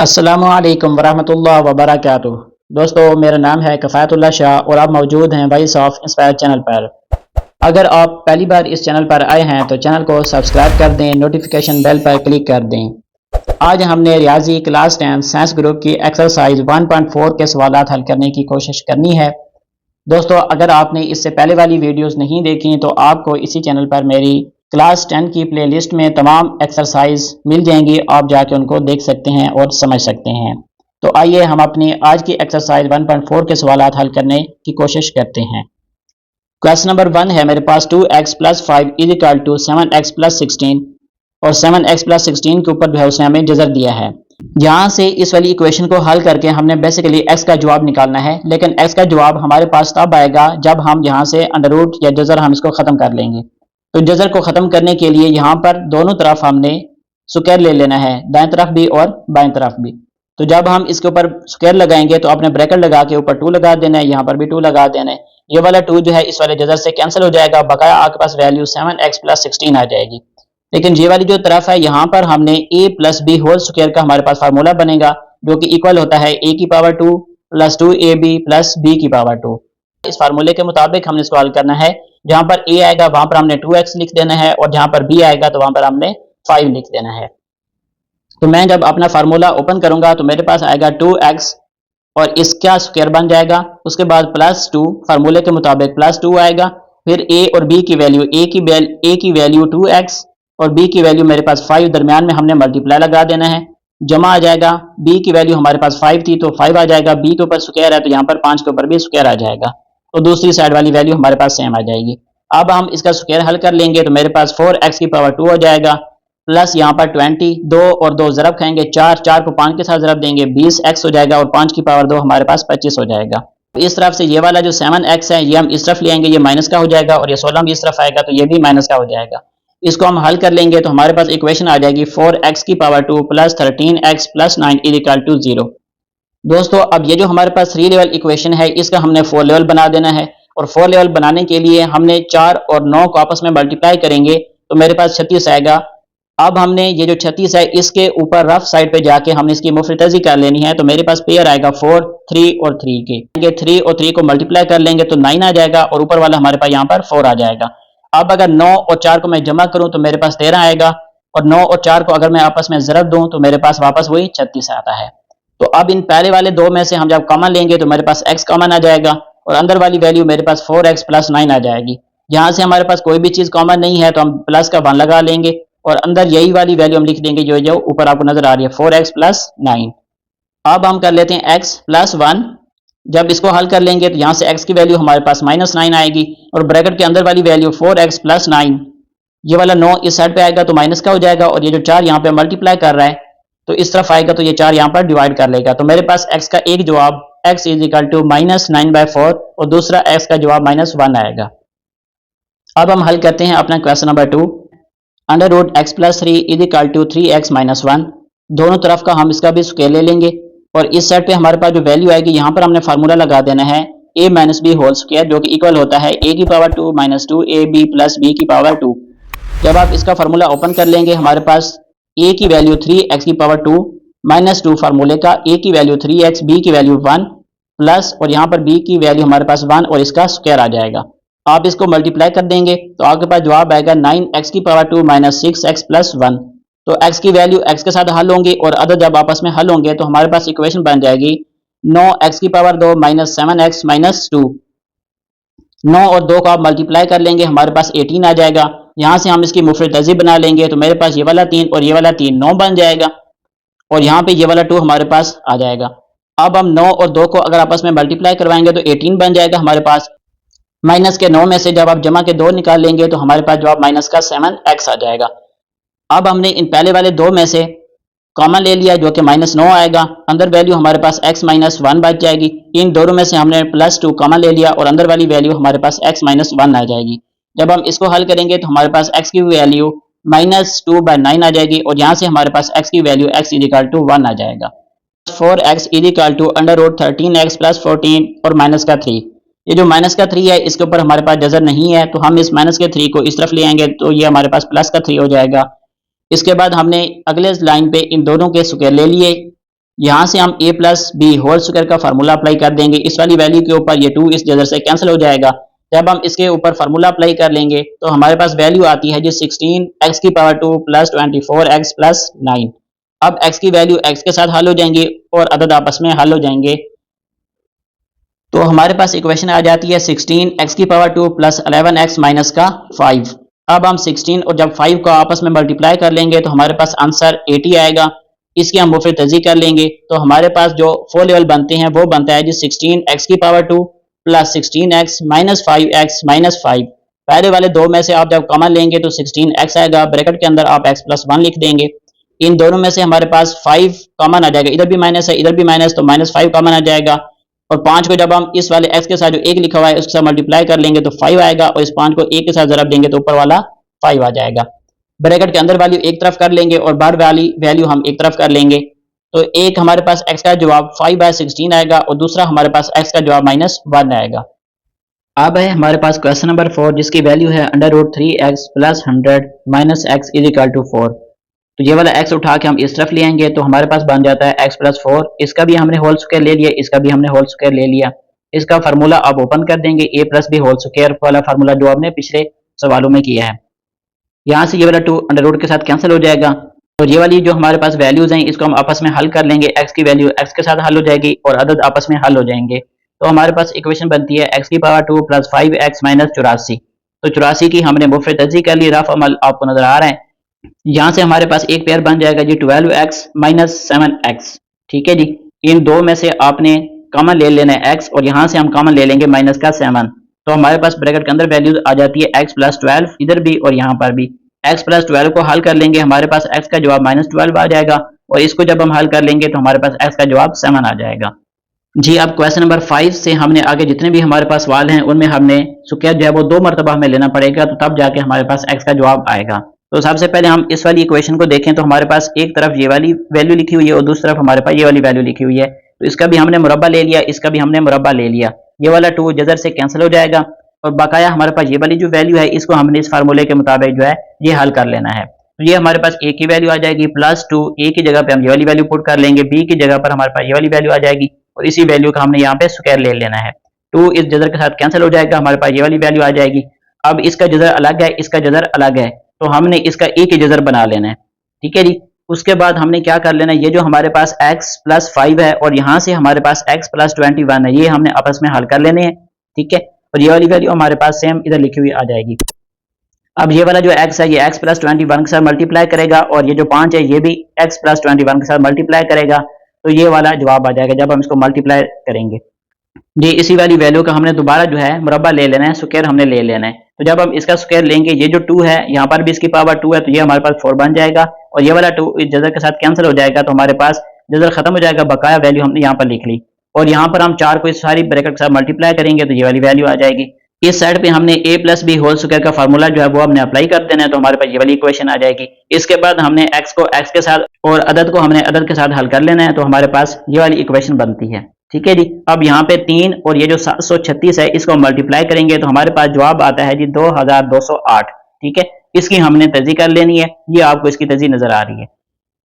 अस्सलामुअलैकुम वरहमतुल्लाहि वबरकातुहू। दोस्तों, मेरा नाम है कफ़ायतुल्लाह शाह और आप मौजूद हैं वॉइस ऑफ इंस्पायर चैनल पर। अगर आप पहली बार इस चैनल पर आए हैं तो चैनल को सब्सक्राइब कर दें, नोटिफिकेशन बेल पर क्लिक कर दें। आज हमने रियाजी क्लास 10 साइंस ग्रुप की एक्सरसाइज 1.4 के सवालात हल करने की कोशिश करनी है। दोस्तों, अगर आपने इससे पहले वाली वीडियोस नहीं देखी तो आपको इसी चैनल पर मेरी क्लास 10 की प्लेलिस्ट में तमाम एक्सरसाइज मिल जाएंगी, आप जाके उनको देख सकते हैं और समझ सकते हैं। तो आइए हम अपनी आज की एक्सरसाइज 1.4 के सवालात हल करने की कोशिश करते हैं। क्वेश्चन नंबर 1 है मेरे पास 2x + 5 = 7x + 16 और 7x + 16 के ऊपर जो है उसने हमें जज़र दिया है। यहाँ से इस वाली इक्वेशन को हल करके हमने बेसिकली x का जवाब निकालना है, लेकिन x का जवाब हमारे पास तब आएगा जब हम यहाँ से अंडर रूट या जज़र हम इसको ख़त्म कर लेंगे। तो जज़र को ख़त्म करने के लिए यहाँ पर दोनों तरफ हमने स्क्वायर ले लेना है, दाएं तरफ भी और बाएं तरफ भी। तो जब हम इसके ऊपर स्क्वायर लगाएंगे तो आपने ब्रैकेट लगा के ऊपर 2 लगा देना है, यहाँ पर भी 2 लगा देना है। ये वाला 2 जो है इस वाले जज़र से कैंसिल हो जाएगा, बकाया आपके पास वैल्यू 7x + 16 आ जाएगी। लेकिन ये वाली जो तरफ है यहाँ पर हमने a + b होल स्क्वायर का हमारे पास फार्मूला बनेगा, जो कि इक्वल होता है a⁻2 + 2ab + b⁻2। इस फार्मूले के मुताबिक हमने इसको हल करना है। जहां पर a आएगा वहां पर हमने 2x लिख देना है और जहां पर b आएगा तो वहां पर हमने 5 लिख देना है। तो मैं जब अपना फार्मूला ओपन करूंगा तो मेरे पास आएगा 2x और इसका स्क्वायर बन जाएगा, उसके बाद +2 फार्मूले के मुताबिक +2 आएगा, फिर a और b की वैल्यू a की वैल्यू 2x और b की वैल्यू मेरे पास 5, दरमियान में हमने मल्टीप्लाई लगा देना है, जमा आ जाएगा। b की वैल्यू हमारे पास 5 थी तो 5 आ जाएगा, b के ऊपर स्क्वायर है तो यहाँ पर 5 के ऊपर भी स्क्वायर आ जाएगा, तो दूसरी साइड वाली वैल्यू हमारे पास सेम आ जाएगी। अब हम इसका स्क्वायर हल कर लेंगे तो मेरे पास 4x⁻2 हो जाएगा, प्लस यहाँ पर 20, 2 और 2 ज़रब खाएंगे 4, 4 को 5 के साथ ज़रब देंगे 20x हो जाएगा और 5⁻2 हमारे पास 25 हो जाएगा। तो इस तरफ से ये वाला जो 7x है ये हम इस तरफ ले आएंगे, ये माइनस का हो जाएगा, और ये 16 भी इस तरफ आएगा तो ये भी माइनस का हो जाएगा। इसको हम हल कर लेंगे तो हमारे पास इक्वेशन आ जाएगी 4x⁻2 + 13x + 9 = 0। दोस्तों, अब ये जो हमारे पास 3 लेवल इक्वेशन है इसका हमने 4 लेवल बना देना है, और 4 लेवल बनाने के लिए हमने 4 और 9 को आपस में मल्टीप्लाई करेंगे तो मेरे पास 36 आएगा। अब हमने ये जो 36 है इसके ऊपर रफ साइड पे जाके हमने इसकी मुफरतजी कर लेनी है, तो मेरे पास पेयर आएगा 4, 3 और 3 के। 3 और 3 को मल्टीप्लाई कर लेंगे तो 9 आ जाएगा और ऊपर वाला हमारे पास यहाँ पर 4 आ जाएगा। अब अगर 9 और 4 को मैं जमा करूं तो मेरे पास 13 आएगा, और 9 और 4 को अगर मैं आपस में ज़रब दूं तो मेरे पास वापस वही 36 आता है। तो अब इन पहले वाले दो में से हम जब कॉमन लेंगे तो मेरे पास x कॉमन आ जाएगा और अंदर वाली वैल्यू मेरे पास 4x + 9 आ जाएगी। यहाँ से हमारे पास कोई भी चीज़ कॉमन नहीं है तो हम प्लस का 1 लगा लेंगे और अंदर यही वाली वैल्यू हम लिख देंगे जो जो ऊपर आपको नजर आ रही है 4x + 9। अब हम कर लेते हैं x + 1। जब इसको हल कर लेंगे तो यहाँ से x की वैल्यू हमारे पास -9 आएगी और ब्रैकेट के अंदर वाली वैल्यू 4x + 9, ये वाला 9 इस साइड पे आएगा तो माइनस का हो जाएगा, और ये जो 4 यहाँ पे मल्टीप्लाई कर रहा है तो इस तरफ आएगा तो ये 4 यहाँ पर डिवाइड कर लेगा। तो मेरे पास x का एक जवाब x = -9/4 और दूसरा x का जवाब -1 आएगा। अब हम हल करते हैं अपना क्वेश्चन नंबर 2। √x + 3 = 3x - 1। दोनों तरफ का हम इसका भी स्क्वायर ले लेंगे और इस साइड पे हमारे पास जो वैल्यू आएगी यहाँ पर हमने फार्मूला लगा देना है a - b होल स्क्वायर, जो कि इक्वल होता है a⁻2 - 2ab + b⁻2। जब आप इसका फार्मूला ओपन कर लेंगे हमारे पास a की वैल्यू 3x⁻2 -2 फार्मूले का, a की वैल्यू 3x, b की वैल्यू 1 प्लस, और यहाँ पर b की वैल्यू हमारे पास 1 और इसका स्क्वायर आ जाएगा। आप इसको मल्टीप्लाई कर देंगे तो आपके पास जवाब आएगा 9x⁻2 - 6x + 1। तो x की वैल्यू x के साथ हल होंगे और अदर जब आपस में हल होंगे तो हमारे पास इक्वेशन बन जाएगी 9x⁻2 - 7x - 2। 9 और 2 को आप मल्टीप्लाई कर लेंगे हमारे पास 18 आ जाएगा। यहाँ से हम इसकी मुफरतजी बना लेंगे तो मेरे पास ये वाला 3 और ये वाला 3 9 बन जाएगा, और यहाँ पे ये वाला 2 हमारे पास आ जाएगा। अब हम 9 और 2 को अगर आपस में मल्टीप्लाई करवाएंगे तो 18 बन जाएगा हमारे पास। माइनस के 9 में से जब आप जमा के 2 निकाल लेंगे तो हमारे पास जवाब माइनस का 7x आ जाएगा। अब हमने इन पहले वाले 2 में से कॉमन ले लिया जो कि -9 आएगा, अंदर वैल्यू हमारे पास x - 1 बच जाएगी। इन दोनों में से हमने +2 कॉमन ले लिया और अंदर वाली वैल्यू हमारे पास x - 1 आ जाएगी। जब हम इसको हल करेंगे तो हमारे पास x की वैल्यू -2/9 आ जाएगी और यहाँ से हमारे पास x की वैल्यू x = 1 आ जाएगा। 4x = √13x + 14 और -3। ये जो -3 है इसके ऊपर हमारे पास जज़र नहीं है तो हम इस -3 को इस तरफ ले आएंगे तो ये हमारे पास +3 हो जाएगा। इसके बाद हमने अगले लाइन पे इन दोनों के स्क्वायर ले लिए यहाँ से हम a plus B whole square का फार्मूला अप्लाई कर देंगे। इस वाली वैल्यू के ऊपर ये 2 इस जगह से कैंसिल हो जाएगा। जब हम इसके ऊपर फार्मूला अप्लाई कर लेंगे तो हमारे पास वैल्यू आती है जी 16 x की पावर 2 प्लस 24 x प्लस 9। अब x की वैल्यू x के साथ हल हो जाएंगी और अदद आपस में हल हो जाएंगे, तो हमारे पास इक्वेशन आ जाती है 16 x की पावर 2 प्लस 11 x माइनस का 5। अब हम 16 और जब 5 को आपस में मल्टीप्लाई कर लेंगे तो हमारे पास आंसर 80 आएगा। इसकी हम मुफिद तजी कर लेंगे तो हमारे पास जो 4 लेवल बनते हैं वो बनता है जी 16 x की power 2 plus 16 x minus 5 x minus 5। पहले वाले दो में से आप जब कॉमन लेंगे तो 16 x आएगा, ब्रैकेट के अंदर आप x प्लस 1 लिख देंगे। इन दोनों में से हमारे पास 5 कॉमन आ जाएगा, इधर भी माइनस है इधर भी माइनस, तो माइनस 5 कॉमन आ जाएगा। और 5 को जब हम इस वाले x के साथ जो 1 लिखा हुआ है उसके साथ मल्टीप्लाई कर लेंगे तो 5 आएगा, और इस 5 को 1 के साथ ज़रब देंगे तो ऊपर वाला 5 आ जाएगा। ब्रैकेट के अंदर वैल्यू एक तरफ कर लेंगे और बाहर वाली वैल्यू हम एक तरफ कर लेंगे, तो एक हमारे पास x का जवाब 5/16 आएगा और दूसरा हमारे पास x का जवाब -1 आएगा। अब है हमारे पास क्वेश्चन नंबर 4 जिसकी वैल्यू है √3x plus 100 minus x is equal to 4। तो ये वाला x उठा के हम इस तरफ ले आएंगे तो हमारे पास बन जाता है x प्लस 4। इसका भी हमने होल स्क्वायर ले लिया, इसका भी हमने होल स्क्वायर ले लिया। इसका फार्मूला आप ओपन कर देंगे, a plus B whole square वाला फार्मूला जो आपने पिछले सवालों में किया है। यहाँ से ये वाला 2 अंडर रूट के साथ कैंसिल हो जाएगा, और ये वाली जो हमारे पास वैल्यूज हैं इसको हम आपस में हल कर लेंगे। x की वैल्यू x के साथ हल हो जाएगी और अदद आपस में हल हो जाएंगे, तो हमारे पास इक्वेशन बनती है x की पावर 2 प्लस 5x माइनस 84। तो 84 की हमने मुफ्रद तजी कर ली, रफ अमल आपको नजर आ रहा है। यहाँ से हमारे पास एक पेयर बन जाएगा जी 12x माइनस 7x। ठीक है जी, इन दो में से आपने कॉमन ले लेना है x और यहाँ से हम कॉमन ले लेंगे माइनस का 7। तो हमारे पास ब्रैकेट के अंदर वैल्यूज आ जाती है x प्लस 12 इधर भी और यहाँ पर भी। x प्लस 12 को हल कर लेंगे, हमारे पास x का जवाब -12 आ जाएगा, और इसको जब हम हल कर लेंगे तो हमारे पास x का जवाब 7 आ जाएगा। जी, अब क्वेश्चन नंबर 5 से हमने आगे जितने भी हमारे पास सवाल हैं उनमें हमने स्क्वायर जो है वो 2 मरतबा हमें लेना पड़ेगा, तो तब जाके हमारे पास x का जवाब आएगा। तो सबसे पहले हम इस वाली इक्वेशन को देखें तो हमारे पास एक तरफ ये वाली वैल्यू लिखी हुई है और दूसरी तरफ हमारे पास ये वाली वैल्यू लिखी हुई है। तो इसका भी हमने मुरब्बा ले लिया, इसका भी हमने मुरब्बा ले लिया। ये वाला 2 जजर से कैंसिल हो जाएगा और बकाया हमारे पास ये वाली जो वैल्यू है इसको हमने इस फार्मूले के मुताबिक जो है ये हल कर लेना है। तो ये हमारे पास a की वैल्यू आ जाएगी +2, a की जगह पे हम ये वाली वैल्यू पुट कर लेंगे, b की जगह पर हमारे पास ये वाली वैल्यू आ जाएगी और इसी वैल्यू का हमने यहाँ पे स्क्वायर ले लेना है। 2 इस जजर के साथ कैंसिल हो जाएगा, हमारे पास ये वाली वैल्यू आ जाएगी। अब इसका जजर अलग है, इसका जजर अलग है, तो हमने इसका a की जजर बना लेना है। ठीक है जी, उसके बाद हमने क्या कर लेना है, ये जो हमारे पास x प्लस 5 है और यहाँ से हमारे पास x प्लस 21 है, ये हमने आपस में हल कर लेने हैं। ठीक है, और ये वाली वैल्यू हमारे पास सेम इधर लिखी हुई आ जाएगी। अब ये वाला जो x है ये x प्लस 21 के साथ मल्टीप्लाई करेगा और ये जो 5 है ये भी x प्लस 21 के साथ मल्टीप्लाई करेगा, तो ये वाला जवाब आ जाएगा जब हम इसको मल्टीप्लाई करेंगे। जी, इसी वाली वैल्यू का हमने दोबारा जो है मुरब्बा ले लेना है, स्क्वायर हमने ले लेना है। तो जब हम इसका स्क्वायर लेंगे, ये जो 2 है यहाँ पर भी इसकी पावर 2 है, तो ये हमारे पास 4 बन जाएगा और ये वाला 2 इस जजर के साथ कैंसिल हो जाएगा, तो हमारे पास जजर खत्म हो जाएगा, बकाया वैल्यू हमने यहाँ पर लिख ली। और यहाँ पर हम 4 को इस सारी ब्रैकेट के साथ मल्टीप्लाई करेंगे तो ये वाली वैल्यू आ जाएगी। इस साइड पे हमने a plus B whole square का फार्मूला जो है वो हमने अप्लाई कर देना है, तो हमारे पास ये वाली इक्वेशन आ जाएगी। इसके बाद हमने x को x के साथ और अदद को हमने अदद के साथ हल कर लेना है, तो हमारे पास ये वाली इक्वेशन बनती है। ठीक है जी, अब यहाँ पे 3 और ये जो 736 है इसको मल्टीप्लाई करेंगे तो हमारे पास जवाब आता है जी 2208। ठीक है, इसकी हमने तजी कर लेनी है, ये आपको इसकी तजी नजर आ रही है।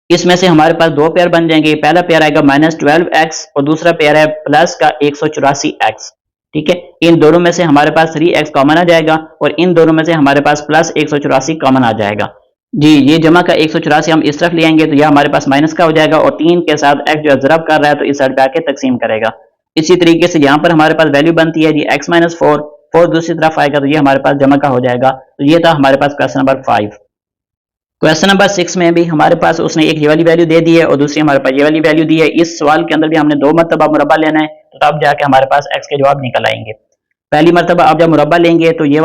इसमें से हमारे पास 2 पेयर बन जाएंगे, पहला पेयर आएगा -12x और दूसरा पेयर है प्लस का 184x। ठीक है, इन दोनों में से हमारे पास 3x कॉमन आ जाएगा और इन दोनों में से हमारे पास प्लस 184 कॉमन आ जाएगा। जी, ये जमा का 184 हम इस तरफ ले आएंगे तो यह हमारे पास माइनस का हो जाएगा और 3 के साथ x जो ज़रब कर रहा है तो इस साइड पे आके तकसीम करेगा। इसी तरीके से यहाँ पर हमारे पास वैल्यू बनती है जी x - 4 दूसरी तरफ आएगा तो ये हमारे पास जमा का हो जाएगा। तो ये था हमारे पास क्वेश्चन नंबर 5। क्वेश्चन नंबर 6 में भी हमारे पास उसने एक ये वाली वैल्यू दे दी है और दूसरी हमारे पास ये वाली वैल्यू दी है। इस सवाल के अंदर भी हमने 2 मरतबा मुरब्बा लेना है, तो तब जाके हमारे पास x के जवाब निकल आएंगे। पहली मरतबा आप जब मुरब्बा लेंगे तो ये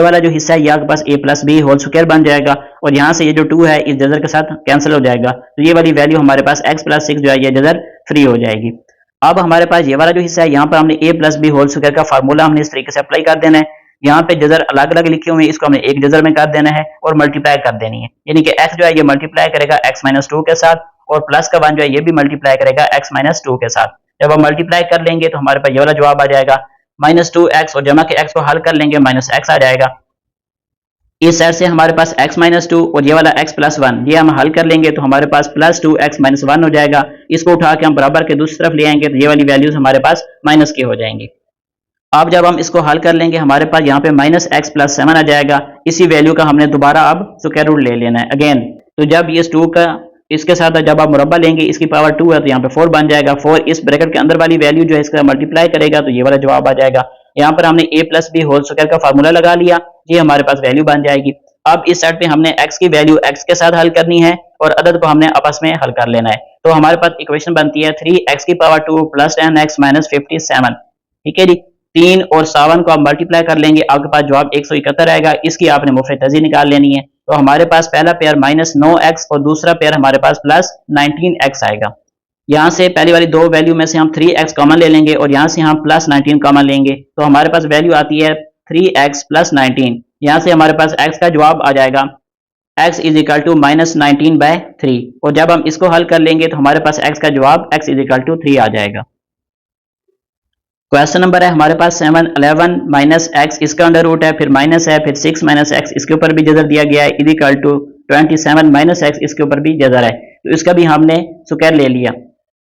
वाला जो हिस्सा है आपके पास a plus B whole square बन जाएगा और यहाँ से ये जो 2 है इस जजर के साथ कैंसिल हो जाएगा, तो ये वाली वैल्यू हमारे पास x प्लस 6 जो है ये जजर फ्री हो जाएगी। अब हमारे पास ये वाला जो हिस्सा है यहाँ पर हमने a plus B whole square का फार्मूला हमने इस तरीके से अप्लाई कर देना है। यहाँ पे जजर अलग अलग लिखे हुए हैं, इसको हमने एक जजर में कर देना है और मल्टीप्लाई कर देनी है, यानी कि x जो है ये मल्टीप्लाई करेगा x - 2 के साथ और प्लस का 1 जो है ये भी मल्टीप्लाई करेगा x - 2 के साथ। जब हम मल्टीप्लाई कर लेंगे तो हमारे पास ये वाला जवाब आ जाएगा -2x और जमा के x को हल कर लेंगे -x आ जाएगा। इस साइड से हमारे पास x माइनस टू और ये वाला x प्लस वन, ये हम हल कर लेंगे तो हमारे पास plus two X minus one हो जाएगा। इसको उठा के हम बराबर के दूसरी तरफ ले आएंगे तो ये वाली वैल्यूज हमारे पास माइनस की हो जाएंगी। अब जब हम इसको हल कर लेंगे हमारे पास यहाँ पे माइनस एक्स प्लस सेवन आ जाएगा। इसी वैल्यू का हमने दोबारा अब स्क्वायर रूट ले लेना है अगेन। तो जब ये टू का इसके साथ जब आप मुरब्बा लेंगे, इसकी पावर टू है तो यहाँ पे फोर बन जाएगा। फोर इस ब्रैकेट के अंदर वाली वैल्यू जो है इसका मल्टीप्लाई करेगा तो ये वाला जवाब आ जाएगा। यहाँ पर हमने a plus B whole square का फार्मूला लगा लिया, ये हमारे पास वैल्यू बन जाएगी। अब इस साइड पे हमने x की वैल्यू x के साथ हल करनी है और अदद को हमने आपस में हल कर लेना है। तो हमारे पास इक्वेशन बनती है 3x की पावर 2 प्लस 10x माइनस 57। ठीक है जी, 3 और 7 को आप मल्टीप्लाई कर लेंगे, आपके पास जवाब 171 आएगा। इसकी आपने मुफरतजी निकाल लेनी है। तो हमारे पास पहला पेयर माइनस 9x और दूसरा पेयर हमारे पास प्लस 19x आएगा। यहाँ से पहली वाली दो वैल्यू में से हम 3x कॉमन ले लेंगे और यहाँ से हम प्लस 19 कॉमन लेंगे तो हमारे पास वैल्यू आती है 3x प्लस 19। यहाँ से हमारे पास x का जवाब आ जाएगा x is equal to minus 19/3 और जब हम इसको हल कर लेंगे तो हमारे पास x का जवाब x इज इक्वल टू 3 आ जाएगा। क्वेश्चन नंबर है हमारे पास 7 11 माइनस एक्स, इसका अंडर रूट है, फिर माइनस है, फिर 6 माइनस एक्स इसके ऊपर भी जजर दिया गया है, is equal to 27 minus x इसके ऊपर भी जजर है। तो इसका भी हमने स्क्वायर ले लिया।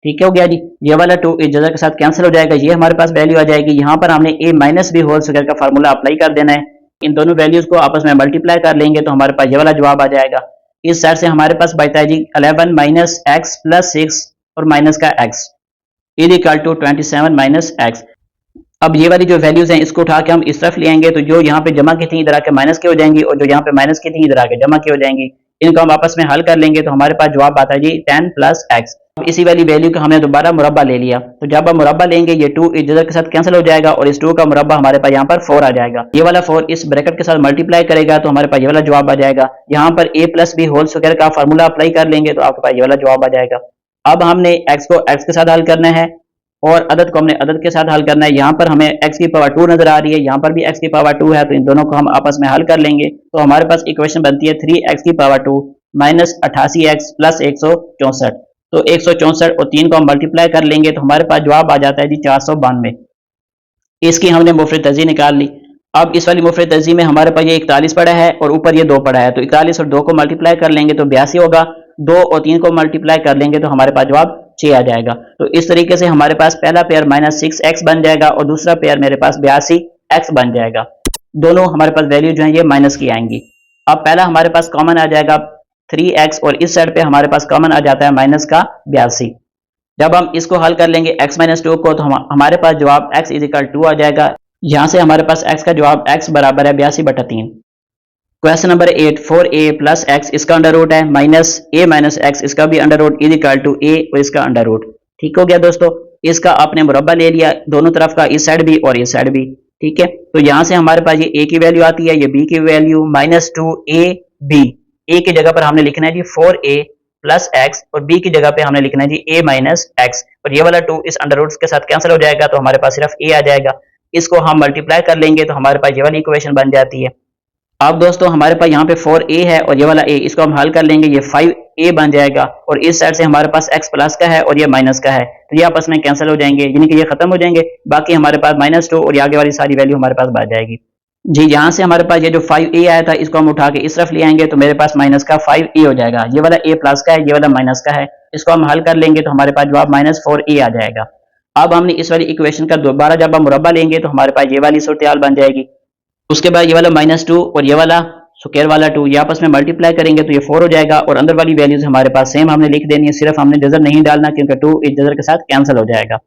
ठीक है, हो गया जी। ये वाला 2 इस जजर के साथ कैंसिल हो जाएगा, ये हमारे पास वैल्यू आ जाएगी। यहाँ पर हमने a minus B whole square का फार्मूला अप्लाई कर देना है। इन दोनों वैल्यूज को आपस में मल्टीप्लाई कर लेंगे तो हमारे पास ये वाला जवाब आ जाएगा। इस साइड से हमारे पास बचता है जी 11 माइनस एक्स प्लस 6 और माइनस का x is equal to 27 minus x. अब ये वाली जो वैल्यूज हैं इसको उठा के हम इस तरफ ले आएंगे तो जो यहाँ पे जमा की थी इधर आके माइनस की हो जाएंगी और जो यहाँ पे माइनस की थी इधर आके जमा की हो जाएंगी। इनको हम आपस में हल कर लेंगे तो हमारे पास जवाब आता है जी 10 प्लस एक्स। इसी वाली वैल्यू का हमने दोबारा मुरब्बा ले लिया तो जब हम मुरब्बा लेंगे ये 2 इस जजर के साथ कैंसिल हो जाएगा और इस 2 का मुरब्बा हमारे पास यहाँ पर 4 आ जाएगा। ये वाला 4 इस ब्रैकेट के साथ मल्टीप्लाई करेगा तो हमारे पास ये वाला जवाब आ जाएगा। यहाँ पर a plus B whole square का फार्मूला अप्लाई कर लेंगे तो आपके पास ये वाला जवाब आ जाएगा। अब हमने x को x के साथ हल करना है और अदद को हमने अदद के साथ हल करना है। यहाँ पर हमें x की पावर 2 नजर आ रही है, यहाँ पर भी x की पावर 2 है, तो इन दोनों को हम आपस में हल कर लेंगे तो हमारे पास इक्वेशन बनती है 3x की पावर 2 माइनस 88x प्लस 164। तो 164 और 3 को हम मल्टीप्लाई कर लेंगे तो हमारे पास जवाब आ जाता है जी 492। इसकी हमने मुफरतजी निकाल ली। अब इस वाली मुफरतजी में हमारे पास ये 41 पड़ा है और ऊपर ये 2 पड़ा है, तो 41 और 2 को मल्टीप्लाई कर लेंगे तो 82 होगा। 2 और 3 को मल्टीप्लाई कर लेंगे तो हमारे पास जवाब 6 आ जाएगा। तो इस तरीके से हमारे पास पहला पेयर माइनस 6x बन जाएगा और दूसरा पेयर मेरे पास 82x बन जाएगा। दोनों हमारे पास वैल्यू जो है ये माइनस की आएंगी। अब पहला हमारे पास कॉमन आ जाएगा 3x और इस साइड पे हमारे पास कॉमन आ जाता है माइनस का 82। जब हम इसको हल कर लेंगे x माइनस 2 को तो हमारे पास जवाब x इज इक्वल 2 आ जाएगा। यहां से हमारे पास x का जवाब x बराबर है 82/3। Question number 8 4a plus x इसका अंडर रूट है माइनस a माइनस एक्स इसका भी under root is equal to a और इसका अंडर रूट। ठीक हो गया दोस्तों, इसका आपने मुरब्बा ले लिया दोनों तरफ का, इस साइड भी और इस साइड भी। ठीक है, तो यहां से हमारे पास ये a की वैल्यू आती है, ये b की वैल्यू माइनस 2ab। a की जगह पर हमने लिखना है जी 4a प्लस एक्स और b की जगह पे हमने लिखना है जी a माइनस एक्स और ये वाला 2 इस अंडर रूट के साथ कैंसिल हो जाएगा तो हमारे पास सिर्फ a आ जाएगा। इसको हम मल्टीप्लाई कर लेंगे तो हमारे पास ये वाली इक्वेशन बन जाती है। अब दोस्तों हमारे पास यहाँ पे 4a है और ये वाला a, इसको हम हल कर लेंगे, ये 5a बन जाएगा और इस साइड से हमारे पास x प्लस का है और ये माइनस का है, तो ये आपस में कैंसिल हो जाएंगे, यानी कि ये खत्म हो जाएंगे। बाकी हमारे पास माइनस 2 और ये आगे वाली सारी वैल्यू हमारे पास बच जाएगी जी। यहाँ से हमारे पास ये जो 5a आया था इसको हम उठा के इस तरफ ले आएंगे तो मेरे पास माइनस का 5a हो जाएगा। ये वाला a प्लस का है, ये वाला माइनस का है, इसको हम हल कर लेंगे तो हमारे पास जवाब माइनस 4a आ जाएगा। अब हमने इस वाली इक्वेशन का दोबारा जब हम मुरब्बा लेंगे तो हमारे पास ये वाली सूरत हाल बन जाएगी। उसके बाद ये वाला माइनस 2 और ये वाला स्क्वायर वाला 2 ये आपस में मल्टीप्लाई करेंगे तो ये 4 हो जाएगा और अंदर वाली वैल्यूज हमारे पास सेम हमने लिख देनी है, सिर्फ हमने जजर नहीं डालना क्योंकि 2 इस जजर के साथ कैंसिल हो जाएगा।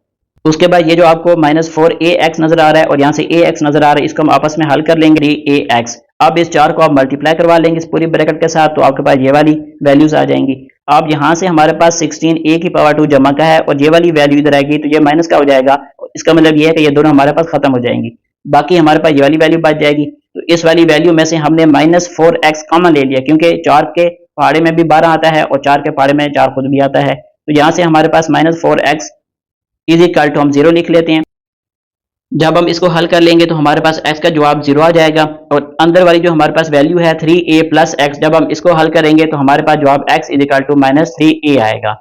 उसके बाद ये जो आपको माइनस 4ax नजर आ रहा है और यहाँ से ax नजर आ रहा है, इसको हम आपस में हल कर लेंगे ax। अब इस 4 को आप मल्टीप्लाई करवा लेंगे इस पूरी ब्रैकेट के साथ तो आपके पास ये वाली वैल्यूज आ जाएंगी। अब यहाँ से हमारे पास 16a की पावर 2 जमा का है और ये वाली वैल्यू इधर आएगी तो ये माइनस का हो जाएगा। इसका मतलब ये है कि ये दोनों हमारे पास खत्म हो जाएंगी, बाकी हमारे पास ये वाली वैल्यू बच जाएगी। तो इस वाली वैल्यू में से हमने माइनस 4x कॉमन ले लिया क्योंकि 4 के पहाड़े में भी 12 आता है और 4 के पहाड़े में 4 खुद भी आता है, तो यहाँ से हमारे पास minus 4x is equal to हम 0 लिख लेते हैं। जब हम इसको हल कर लेंगे तो हमारे पास x का जवाब 0 आ जाएगा और अंदर वाली जो हमारे पास वैल्यू है 3a प्लस एक्स, जब हम इसको हल करेंगे तो हमारे पास जवाब x is equal to minus 3a आएगा।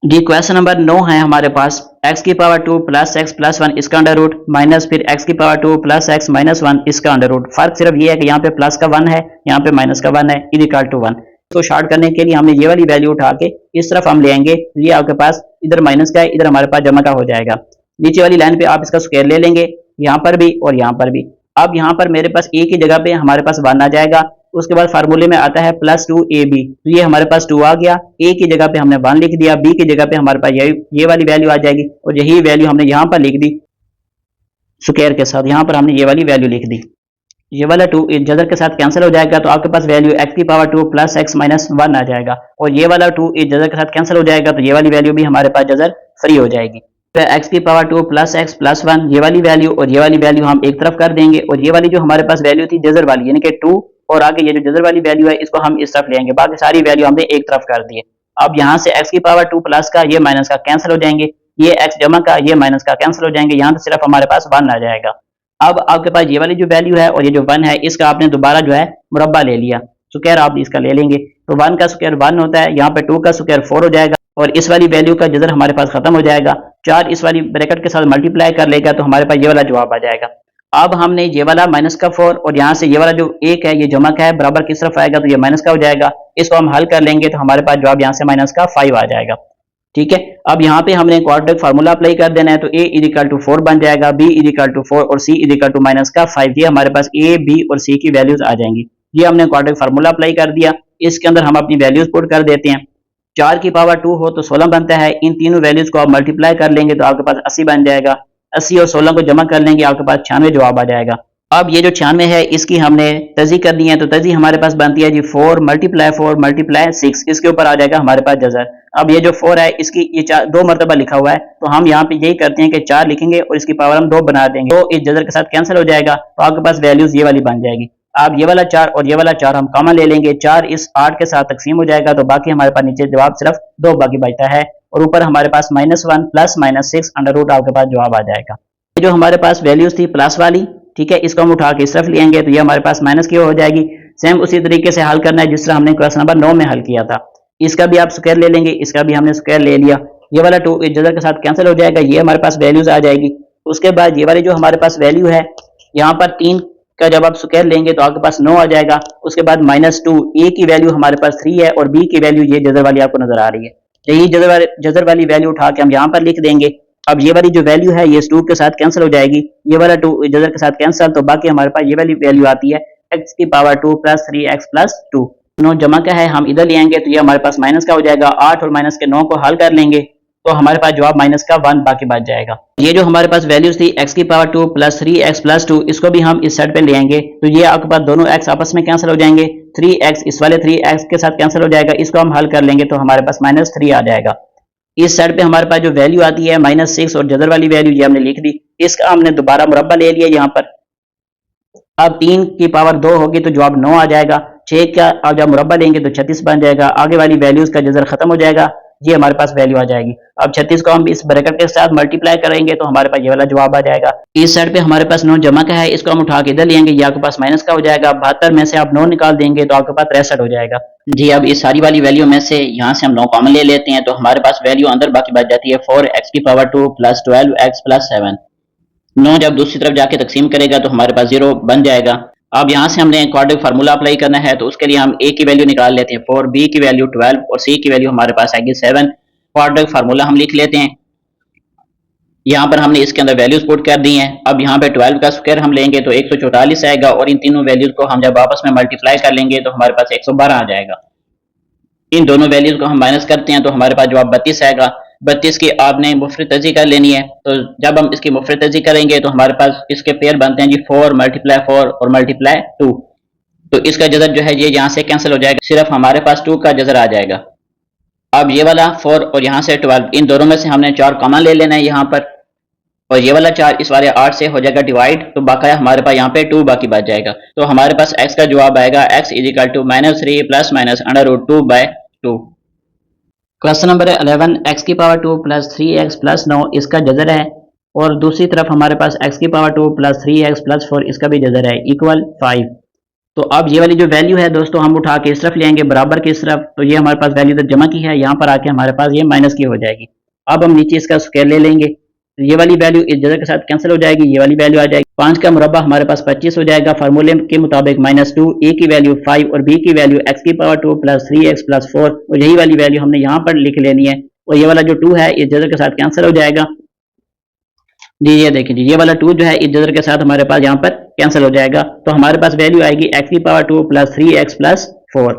जी क्वेश्चन नंबर 9 है हमारे पास x की पावर 2 प्लस एक्स प्लस 1 इसका अंडर रूट माइनस फिर x की पावर 2 प्लस एक्स माइनस 1 इसका अंडर रूट। फर्क सिर्फ ये है कि यहाँ पे प्लस का 1 है, यहाँ पे माइनस का 1 है, इज इक्वल टू 1। तो शॉर्ट करने के लिए हमने ये वाली वैल्यू उठा के इस तरफ हम ले आएंगे, ये आपके पास इधर माइनस का है, इधर हमारे पास जमा का हो जाएगा। नीचे वाली लाइन पे आप इसका स्क्वायर ले लेंगे, यहाँ पर भी और यहाँ पर भी। अब यहाँ पर मेरे पास a की जगह पे हमारे पास 1 आ जाएगा, उसके बाद फार्मूले में आता है प्लस 2ab, तो ये हमारे पास 2 आ गया। a की जगह पे हमने 1 लिख दिया, b की जगह पे हमारे पास ये वाली वैल्यू आ जाएगी और यही वैल्यू हमने यहाँ पर लिख दी स्क्वायर के साथ, यहाँ पर हमने ये वाली वैल्यू लिख दी। ये वाला 2 जजर के साथ कैंसिल हो जाएगा, तो आपके पास वैल्यू x की पावर 2 प्लस एक्स माइनस 1 आ जाएगा, और ये वाला 2 जजर के साथ कैंसिल हो जाएगा, तो ये वाली वैल्यू भी हमारे पास जजर फ्री हो जाएगी। तो x की पावर 2 प्लस एक्स प्लस 1 ये वाली वैल्यू और ये वाली वैल्यू हम एक तरफ कर देंगे, और ये वाली जो हमारे पास वैल्यू थी जजर वाली यानी कि 2 और आगे ये जो जजर वाली वैल्यू है इसको हम इस तरफ लेंगे, बाकी सारी वैल्यू हमने एक तरफ कर दी है। अब यहाँ से x की पावर 2 प्लस का ये माइनस का कैंसिल हो जाएंगे, ये x जमा का ये माइनस का कैंसिल हो जाएंगे, यहाँ से सिर्फ हमारे पास 1 आ जाएगा। अब आपके पास ये वाली जो वैल्यू है और ये जो 1 है इसका आपने दोबारा जो है मुरब्बा ले लिया, स्क्वायर आप इसका ले लेंगे, तो 1 का स्क्वायर 1 होता है, यहाँ पे 2 का स्क्वायर 4 हो जाएगा, और इस वाली वैल्यू का जजर हमारे पास खत्म हो जाएगा। 4 इस वाली ब्रैकेट के साथ मल्टीप्लाई कर लेगा तो हमारे पास ये वाला जवाब आ जाएगा। अब हमने ये वाला माइनस का 4 और यहाँ से ये वाला जो 1 है ये जमा का है, बराबर किस तरफ आएगा, तो ये माइनस का हो जाएगा, इसको हम हल कर लेंगे तो हमारे पास जवाब यहाँ से माइनस का 5 आ जाएगा। ठीक है, अब यहाँ पे हमने क्वाड्रेटिक फार्मूला अप्लाई कर देना है, तो a इज इक्वल टू 4 बन जाएगा, b इज इक्वल टू 4 और c is equal to minus का 5। ये हमारे पास a b और c की वैल्यूज आ जाएंगी। ये हमने क्वाड्रेटिक फार्मूला अप्लाई कर दिया, इसके अंदर हम अपनी वैल्यूज पुट कर देते हैं। 4 की पावर 2 हो तो 16 बनता है, इन तीनों वैल्यूज को आप मल्टीप्लाई कर लेंगे तो आपके पास 80 बन जाएगा, 80 और 16 को जमा कर लेंगे आपके पास 96 जवाब आ जाएगा। अब ये जो 96 है इसकी हमने तजी करनी है, तो तजी हमारे पास बनती है जी 4 मल्टीप्लाई 6, इसके ऊपर आ जाएगा हमारे पास जजर। अब ये जो 4 है इसकी ये 2 मरतबा लिखा हुआ है, तो हम यहाँ पे यही करते हैं कि 4 लिखेंगे और इसकी पावर हम 2 बना देंगे, तो इस जजर के साथ कैंसिल हो जाएगा, तो आपके पास वैल्यूज ये वाली बन जाएगी। अब ये वाला 4 और ये वाला 4 हम कॉमन ले लेंगे, 4 इस 8 के साथ तकसीम हो जाएगा, तो बाकी हमारे पास नीचे जवाब सिर्फ 2 बाकी बचता है, और ऊपर हमारे पास -1 प्लस -6 अंडर रूट आपके पास जवाब आ जाएगा। जो हमारे पास वैल्यूज थी प्लस वाली, ठीक है, इसको हम उठा के इस तरफ लेंगे तो ये हमारे पास माइनस की हो जाएगी। सेम उसी तरीके से हल करना है जिस तरह हमने क्वेश्चन नंबर 9 में हल किया था। इसका भी आप स्क्वायर ले लेंगे, इसका भी हमने स्क्वायर ले लिया, ये वाला 2 जजर के साथ कैंसिल हो जाएगा, ये हमारे पास वैल्यूज आ जाएगी। उसके बाद ये वाली जो हमारे पास वैल्यू है यहाँ पर 3 का जब आप स्क्वायर लेंगे तो आपके पास 9 आ जाएगा। उसके बाद -2 a की वैल्यू हमारे पास 3 है और b की वैल्यू ये जजर वाली आपको नजर आ रही है, यही जजर वाली वैल्यू उठा के हम यहाँ पर लिख देंगे। अब ये वाली जो वैल्यू है ये इस 2 के साथ कैंसिल हो जाएगी, ये वाला 2 जजर के साथ कैंसिल, तो बाकी हमारे पास ये वाली वैल्यू आती है x की पावर 2 प्लस 3x प्लस 2। 9 जमा का है हम इधर ले आएंगे तो ये हमारे पास माइनस का हो जाएगा, 8 और माइनस के 9 को हल कर लेंगे तो हमारे पास जवाब माइनस का 1 बाकी बच जाएगा। ये जो हमारे पास वैल्यूज थी x की पावर 2 प्लस 3x प्लस 2, इसको भी हम इस साइड पे ले आएंगे तो ये आपके पास दोनों x आपस में कैंसिल हो जाएंगे, 3x इस वाले 3x के साथ कैंसिल हो जाएगा, इसको हम हल कर लेंगे तो हमारे पास -3 आ जाएगा। इस साइड पे हमारे पास जो वैल्यू आती है -6 और जजर वाली वैल्यू ये हमने लिख दी, इसका हमने दोबारा मुरब्बा ले लिया यहाँ पर। अब 3 की पावर 2 होगी तो जवाब 9 आ जाएगा, 6 का अब जब मुरब्बा लेंगे तो 36 बन जाएगा, आगे वाली वैल्यूज का जजर खत्म हो जाएगा, ये हमारे पास वैल्यू आ जाएगी। अब 36 को हम इस ब्रैकेट के साथ मल्टीप्लाई करेंगे तो हमारे पास ये वाला जवाब आ जाएगा। इस साइड पे हमारे पास 9 जमा का है, इसको हम उठा के इधर लेंगे, ये आपके पास माइनस का हो जाएगा, 72 में से आप 9 निकाल देंगे तो आपके पास 63 हो जाएगा। जी अब इस सारी वाली वैल्यू में से यहाँ से हम 9 कॉमन ले लेते हैं तो हमारे पास वैल्यू अंदर बाकी बच जाती है 4x की पावर 2 प्लस 12x प्लस 7। 9 जब दूसरी तरफ जाके तकसीम करेगा तो हमारे पास 0 बन जाएगा। अब यहाँ से हमने क्वाड्रेटिक फार्मूला अप्लाई करना है, तो उसके लिए हम a की वैल्यू निकाल लेते हैं 4, b की वैल्यू 12 और c की वैल्यू हमारे पास आएगी 7। क्वाड्रेटिक फार्मूला हम लिख लेते हैं, यहाँ पर हमने इसके अंदर वैल्यूज पुट कर दी हैं। अब यहाँ पे 12 का स्क्वायर हम लेंगे तो 144 आएगा, और इन तीनों वैल्यूज को हम जब आपस में मल्टीप्लाई कर लेंगे तो हमारे पास 112 आ जाएगा। इन दोनों वैल्यूज को हम माइनस करते हैं तो हमारे पास जवाब 32 आएगा। 32 की आपने मुफरत तजी कर लेनी है, तो जब हम इसकी मुफरत तजी करेंगे तो हमारे पास इसके पेयर बनते हैं जी 4 मल्टीप्लाई 4 और मल्टीप्लाई 2, तो इसका जजर जो है ये यहाँ से कैंसिल हो जाएगा, सिर्फ हमारे पास 2 का जजर आ जाएगा। अब ये वाला 4 और यहाँ से 12, इन दोनों में से हमने 4 कॉमन ले लेना है यहाँ पर, और ये वाला 4 इस वाले 8 से हो जाएगा डिवाइड, तो बाकाया हमारे पास यहाँ पे 2 बाकी बच जाएगा। तो हमारे पास x का जवाब आएगा x is equal to -3 plus minus under root 2/2। Question number 11 x की पावर 2 प्लस 3x प्लस 9 इसका जजर है, और दूसरी तरफ हमारे पास x की पावर 2 प्लस 3x प्लस 4 इसका भी जजर है, इक्वल 5। तो अब ये वाली जो वैल्यू है दोस्तों हम उठा के इस तरफ ले आएंगे बराबर की इस तरफ, तो ये हमारे पास वैल्यू तो जमा की है, यहाँ पर आके हमारे पास ये माइनस की हो जाएगी। अब हम नीचे इसका स्क्वायर ले लेंगे, तो ये वाली वैल्यू इस जगह के साथ कैंसिल हो जाएगी, ये वाली वैल्यू आ जाएगी 5 का मुरब्बा हमारे पास 25 हो जाएगा। फार्मूले के मुताबिक -2, ए की वैल्यू 5 और बी की वैल्यू x की पावर 2 प्लस 3x प्लस 4, और यही वाली वैल्यू हमने यहाँ पर लिख लेनी है, और ये वाला जो 2 है इस जगह के साथ कैंसिल हो जाएगा जी। ये देखिए जी, ये वाला 2 जो है इस जजर के साथ हमारे पास यहाँ पर कैंसिल हो जाएगा, तो हमारे पास वैल्यू आएगी x की पावर 2 प्लस 3x प्लस 4।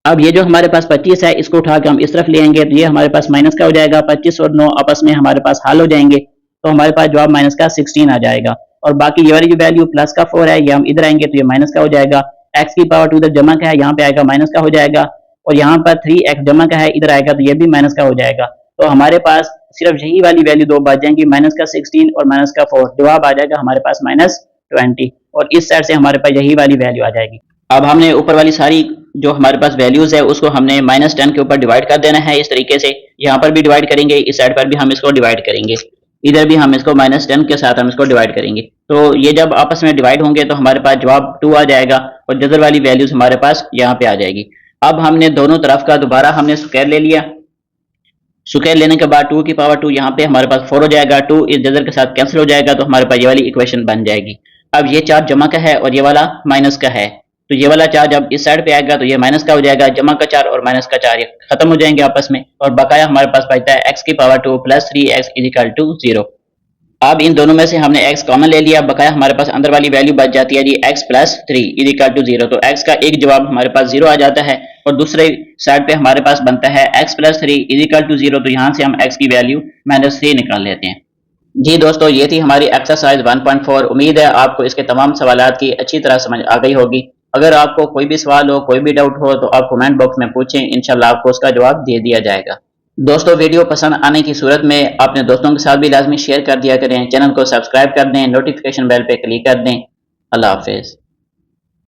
अब ये जो हमारे पास 25 है इसको उठा के हम इस तरफ ले आएंगे, तो ये हमारे पास माइनस का हो जाएगा, 25 और 9 आपस में हमारे पास हल हो जाएंगे, तो हमारे पास जवाब माइनस का 16 आ जाएगा। और बाकी ये वाली जो वैल्यू प्लस का 4 है ये हम इधर आएंगे तो ये माइनस का हो जाएगा, x की पावर 2 इधर जमा का है यहाँ पे आएगा माइनस का हो जाएगा, और यहाँ पर 3x जमा का है इधर आएगा तो ये भी माइनस का हो जाएगा। तो हमारे पास सिर्फ यही वाली वैल्यू दो बच जाएंगी, माइनस का 16 और माइनस का 4, जवाब आ जाएगा हमारे पास -20, और इस साइड से हमारे पास यही वाली वैल्यू आ जाएगी। अब हमने ऊपर वाली सारी जो हमारे पास वैल्यूज है उसको हमने -10 के ऊपर डिवाइड कर देना है, इस तरीके से यहाँ पर भी डिवाइड करेंगे, इस साइड पर भी हम इसको डिवाइड करेंगे, इधर भी हम इसको -10 के साथ हम इसको डिवाइड करेंगे। तो ये जब आपस में डिवाइड होंगे तो हमारे पास जवाब 2 आ जाएगा, और जजर वाली वैल्यूज हमारे पास यहाँ पे आ जाएगी। अब हमने दोनों तरफ का दोबारा हमने स्क्वायर ले लिया, स्क्वायर लेने के बाद 2 की पावर 2 यहाँ पे हमारे पास 4 हो जाएगा, 2 इस जजर के साथ कैंसिल हो जाएगा, तो हमारे पास ये वाली इक्वेशन बन जाएगी। अब ये 4 जमा का है और ये वाला माइनस का है, तो ये वाला 4 जब इस साइड पे आएगा तो ये माइनस का हो जाएगा, जमा का 4 और माइनस का 4 ये खत्म हो जाएंगे आपस में, और बकाया हमारे पास बचता है x की power 2 plus 3x equal to 0। अब इन दोनों में से हमने x कॉमन ले लिया, बकाया हमारे पास अंदर वाली वैल्यू बच जाती है जी x प्लस 3 इक्वल टू 0, तो x का एक जवाब हमारे पास 0 आ जाता है, और दूसरे साइड पे हमारे पास बनता है x प्लस 3 इक्वल टू 0, तो यहाँ से हम x की वैल्यू -3 निकाल लेते हैं। जी दोस्तों, ये थी हमारी एक्सरसाइज 1.4। उम्मीद है आपको इसके तमाम सवालात की अच्छी तरह समझ आ गई होगी। अगर आपको कोई भी सवाल हो, कोई भी डाउट हो तो आप कमेंट बॉक्स में पूछें, इंशाल्लाह आपको उसका जवाब दे दिया जाएगा। दोस्तों, वीडियो पसंद आने की सूरत में अपने दोस्तों के साथ भी लाजमी शेयर कर दिया करें, चैनल को सब्सक्राइब कर दें, नोटिफिकेशन बेल पे क्लिक कर दें। अल्लाह हाफिज़।